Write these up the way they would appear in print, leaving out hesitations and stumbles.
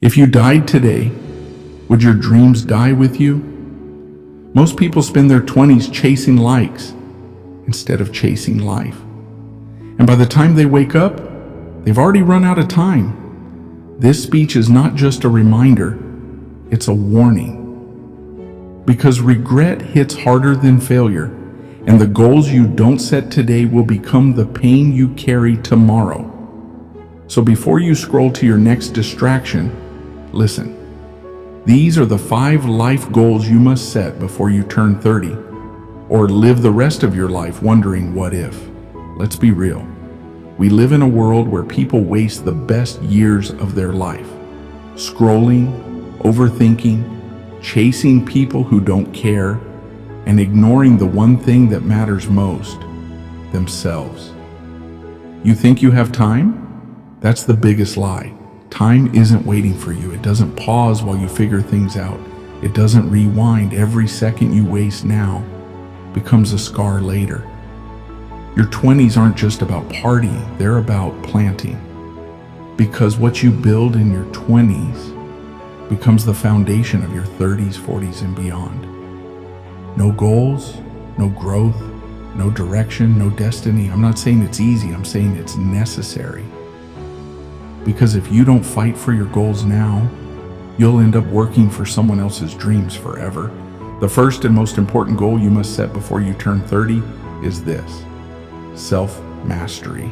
If you died today, would your dreams die with you? Most people spend their 20s chasing likes instead of chasing life. And by the time they wake up, they've already run out of time. This speech is not just a reminder, it's a warning. Because regret hits harder than failure, and the goals you don't set today will become the pain you carry tomorrow. So before you scroll to your next distraction, listen. These are the 5 life goals you must set before you turn 30, or live the rest of your life wondering what if. Let's be real. We live in a world where people waste the best years of their life, scrolling, overthinking, chasing people who don't care, and ignoring the one thing that matters most, themselves. You think you have time? That's the biggest lie. Time isn't waiting for you. It doesn't pause while you figure things out. It doesn't rewind. Every second you waste now becomes a scar later. Your 20s aren't just about partying, they're about planting. Because what you build in your 20s becomes the foundation of your 30s, 40s, and beyond. No goals, no growth, no direction, no destiny. I'm not saying it's easy, I'm saying it's necessary. Because if you don't fight for your goals now, you'll end up working for someone else's dreams forever. The first and most important goal you must set before you turn 30 is this: self-mastery.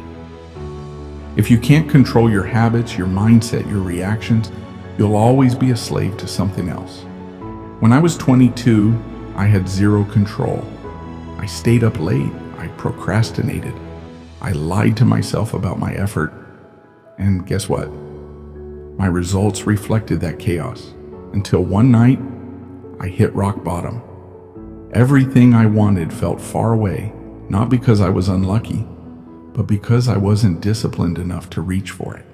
If you can't control your habits, your mindset, your reactions, you'll always be a slave to something else. When I was 22, I had zero control. I stayed up late, I procrastinated, I lied to myself about my effort, and guess what? My results reflected that chaos until one night I hit rock bottom. Everything I wanted felt far away, not because I was unlucky, but because I wasn't disciplined enough to reach for it.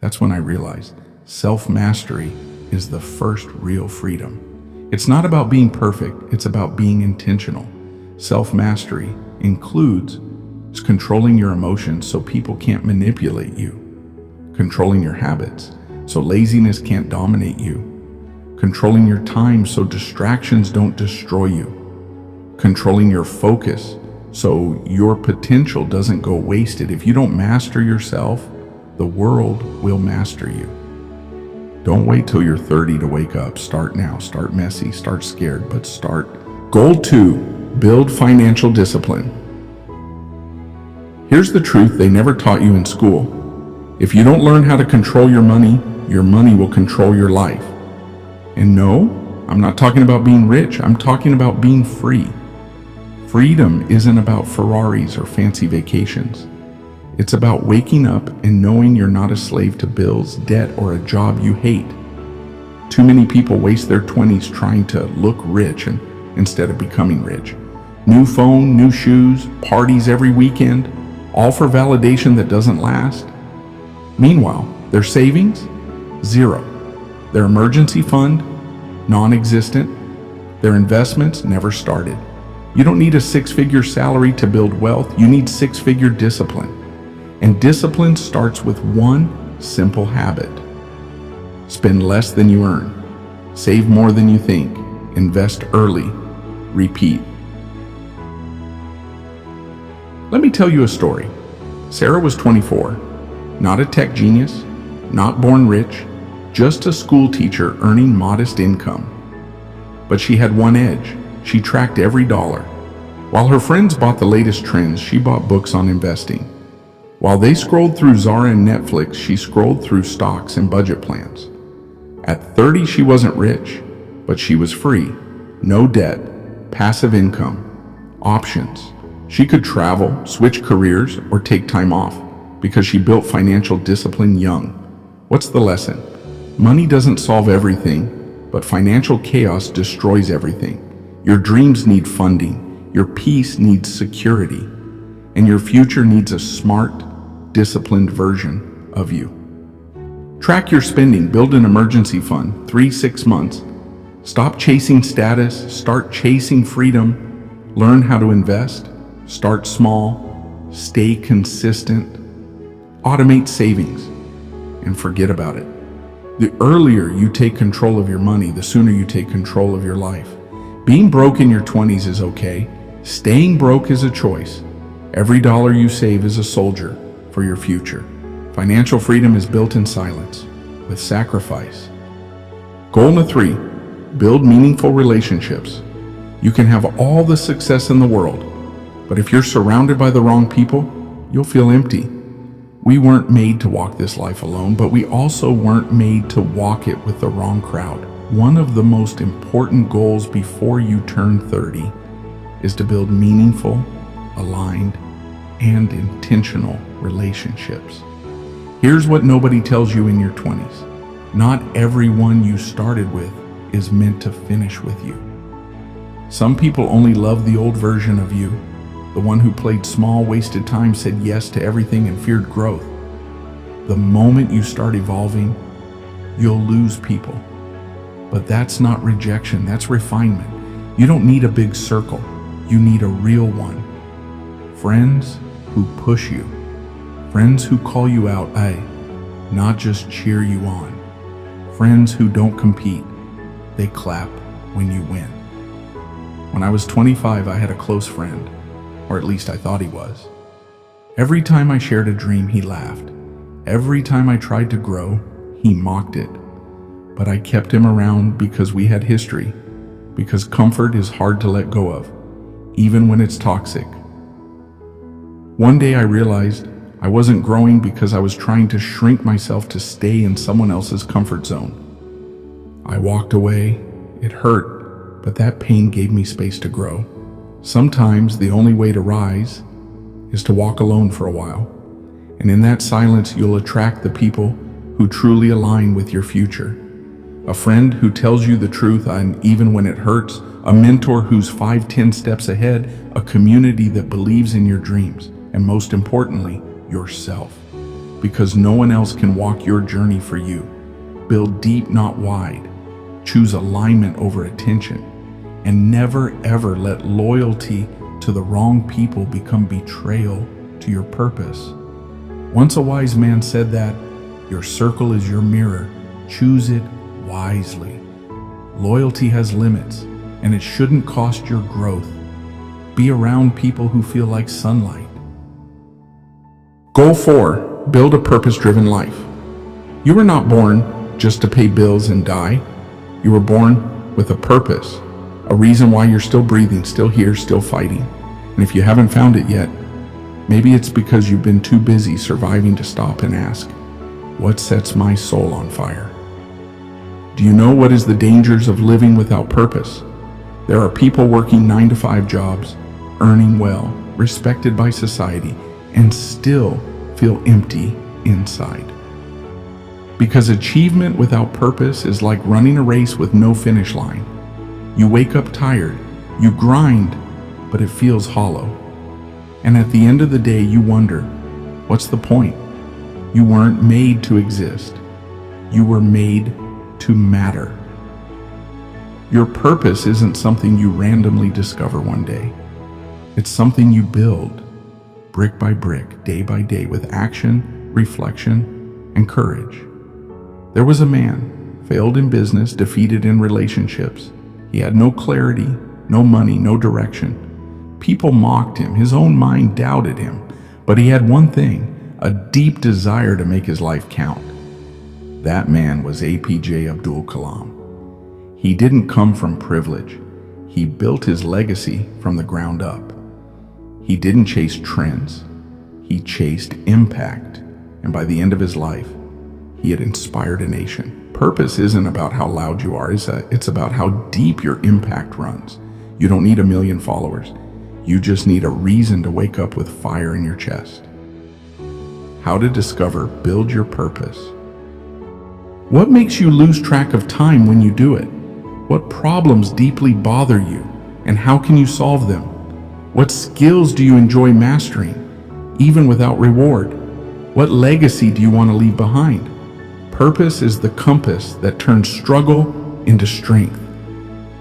That's when I realized self-mastery is the first real freedom. It's not about being perfect, it's about being intentional. Self-mastery includes controlling your emotions so people can't manipulate you, controlling your habits so laziness can't dominate you, controlling your time so distractions don't destroy you, controlling your focus so your potential doesn't go wasted. If you don't master yourself, the world will master you. Don't wait till you're 30 to wake up. Start now. Start messy. Start scared, but start. Goal 2, build financial discipline. Here's the truth they never taught you in school. If you don't learn how to control your money will control your life. And no, I'm not talking about being rich. I'm talking about being free. Freedom isn't about Ferraris or fancy vacations. It's about waking up and knowing you're not a slave to bills, debt, or a job you hate. Too many people waste their 20s trying to look rich instead of becoming rich. New phone, new shoes, parties every weekend, all for validation that doesn't last. Meanwhile, their savings? Zero. Their emergency fund? Non-existent. Their investments never started. You don't need a 6-figure salary to build wealth. You need 6-figure discipline. And discipline starts with one simple habit. Spend less than you earn. Save more than you think. Invest early. Repeat. Let me tell you a story. Sarah was 24. Not a tech genius, not born rich, just a school teacher earning modest income. But she had one edge. She tracked every dollar. While her friends bought the latest trends, she bought books on investing. While they scrolled through Zara and Netflix, she scrolled through stocks and budget plans. At 30, she wasn't rich, but she was free. No debt, passive income, options. She could travel, switch careers, or take time off because she built financial discipline young. What's the lesson? Money doesn't solve everything, but financial chaos destroys everything. Your dreams need funding, your peace needs security, and your future needs a smart, disciplined version of you. Track your spending, build an emergency fund, 3-6 months. Stop chasing status, start chasing freedom. Learn how to invest, start small, stay consistent, automate savings, and forget about it. The earlier you take control of your money, the sooner you take control of your life. Being broke in your 20s is okay. Staying broke is a choice. Every dollar you save is a soldier for your future. Financial freedom is built in silence, with sacrifice. Goal number 3, build meaningful relationships. You can have all the success in the world, but if you're surrounded by the wrong people, you'll feel empty. We weren't made to walk this life alone, but we also weren't made to walk it with the wrong crowd. One of the most important goals before you turn 30 is to build meaningful, aligned, and intentional relationships. Here's what nobody tells you in your 20s. Not everyone you started with is meant to finish with you. Some people only love the old version of you, the one who played small, wasted time, said yes to everything, and feared growth. The moment you start evolving, you'll lose people. But that's not rejection, that's refinement. You don't need a big circle, you need a real one. Friends who push you, friends who call you out, not just cheer you on. Friends who don't compete, they clap when you win. When I was 25, I had a close friend, or at least I thought he was. Every time I shared a dream, he laughed. Every time I tried to grow, he mocked it. But I kept him around because we had history, because comfort is hard to let go of, even when it's toxic. One day I realized I wasn't growing because I was trying to shrink myself to stay in someone else's comfort zone. I walked away. It hurt, but that pain gave me space to grow. Sometimes the only way to rise is to walk alone for a while. And in that silence, you'll attract the people who truly align with your future. A friend who tells you the truth, and even when it hurts, a mentor who's 5-10 steps ahead, a community that believes in your dreams, and most importantly, yourself. Because no one else can walk your journey for you. Build deep, not wide. Choose alignment over attention. And never ever let loyalty to the wrong people become betrayal to your purpose. Once a wise man said that, your circle is your mirror. Choose it wisely. Loyalty has limits, and it shouldn't cost your growth. Be around people who feel like sunlight. Goal 4, build a purpose-driven life. You were not born just to pay bills and die. You were born with a purpose. A reason why you're still breathing, still here, still fighting. And if you haven't found it yet, maybe it's because you've been too busy surviving to stop and ask, what sets my soul on fire? Do you know what is the dangers of living without purpose? There are people working 9-to-5 jobs, earning well, respected by society, and still feel empty inside. Because achievement without purpose is like running a race with no finish line. You wake up tired, you grind, but it feels hollow. And at the end of the day, you wonder, what's the point? You weren't made to exist. You were made to matter. Your purpose isn't something you randomly discover one day. It's something you build, brick by brick, day by day, with action, reflection, and courage. There was a man, failed in business, defeated in relationships. He had no clarity, no money, no direction. People mocked him. His own mind doubted him. But he had one thing, a deep desire to make his life count. That man was APJ Abdul Kalam. He didn't come from privilege. He built his legacy from the ground up. He didn't chase trends. He chased impact. And by the end of his life, he had inspired a nation. Purpose isn't about how loud you are, it's about how deep your impact runs. You don't need 1 million followers. You just need a reason to wake up with fire in your chest. How to discover, build your purpose. What makes you lose track of time when you do it? What problems deeply bother you, and how can you solve them? What skills do you enjoy mastering, even without reward? What legacy do you want to leave behind? Purpose is the compass that turns struggle into strength,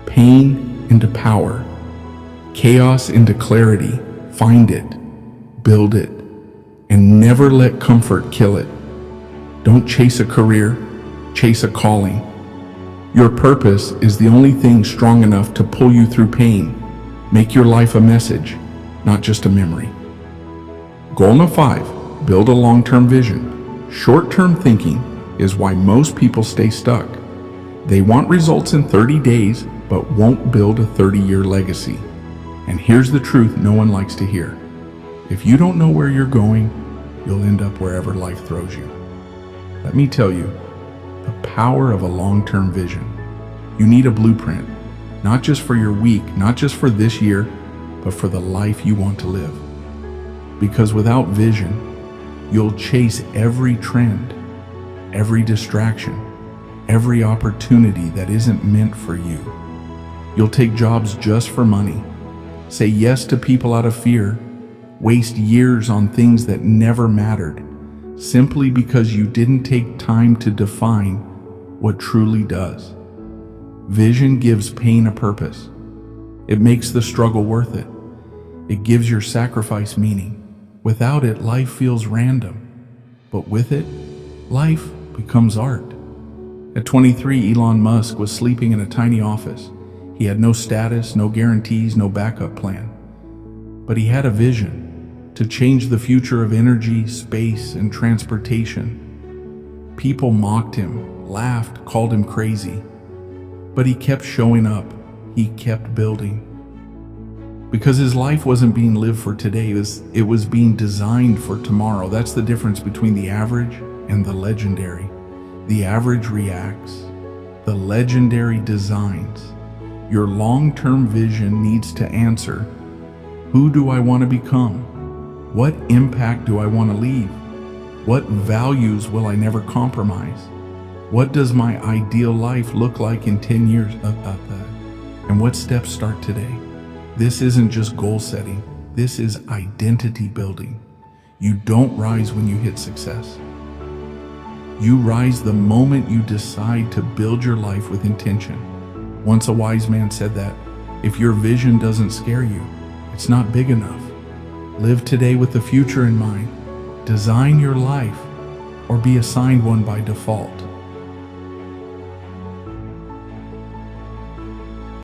pain into power, chaos into clarity. Find it, build it, and never let comfort kill it. Don't chase a career, Chase a calling. Your purpose is the only thing strong enough to pull you through pain. Make your life a message, not just a memory. Goal number 5, build a long-term vision. Short-term thinking is why most people stay stuck. They want results in 30 days, but won't build a 30-year legacy. And here's the truth no one likes to hear. If you don't know where you're going, you'll end up wherever life throws you. Let me tell you, the power of a long-term vision. You need a blueprint, not just for your week, not just for this year, but for the life you want to live. Because without vision, you'll chase every trend, every distraction, every opportunity that isn't meant for you. You'll take jobs just for money, say yes to people out of fear, waste years on things that never mattered, simply because you didn't take time to define what truly does. Vision gives pain a purpose. It makes the struggle worth it. It gives your sacrifice meaning. Without it, life feels random. But with it, life becomes art. At 23, Elon Musk was sleeping in a tiny office. He had no status, no guarantees, no backup plan. But he had a vision to change the future of energy, space, and transportation. People mocked him, laughed, called him crazy. But he kept showing up. He kept building. Because his life wasn't being lived for today, it was being designed for tomorrow. That's the difference between the average and the legendary. The average reacts. The legendary designs. Your long-term vision needs to answer, who do I want to become? What impact do I want to leave? What values will I never compromise? What does my ideal life look like in 10 years? And what steps start today? This isn't just goal setting. This is identity building. You don't rise when you hit success. You rise the moment you decide to build your life with intention. Once a wise man said that, if your vision doesn't scare you, it's not big enough. Live today with the future in mind. Design your life, or be assigned one by default.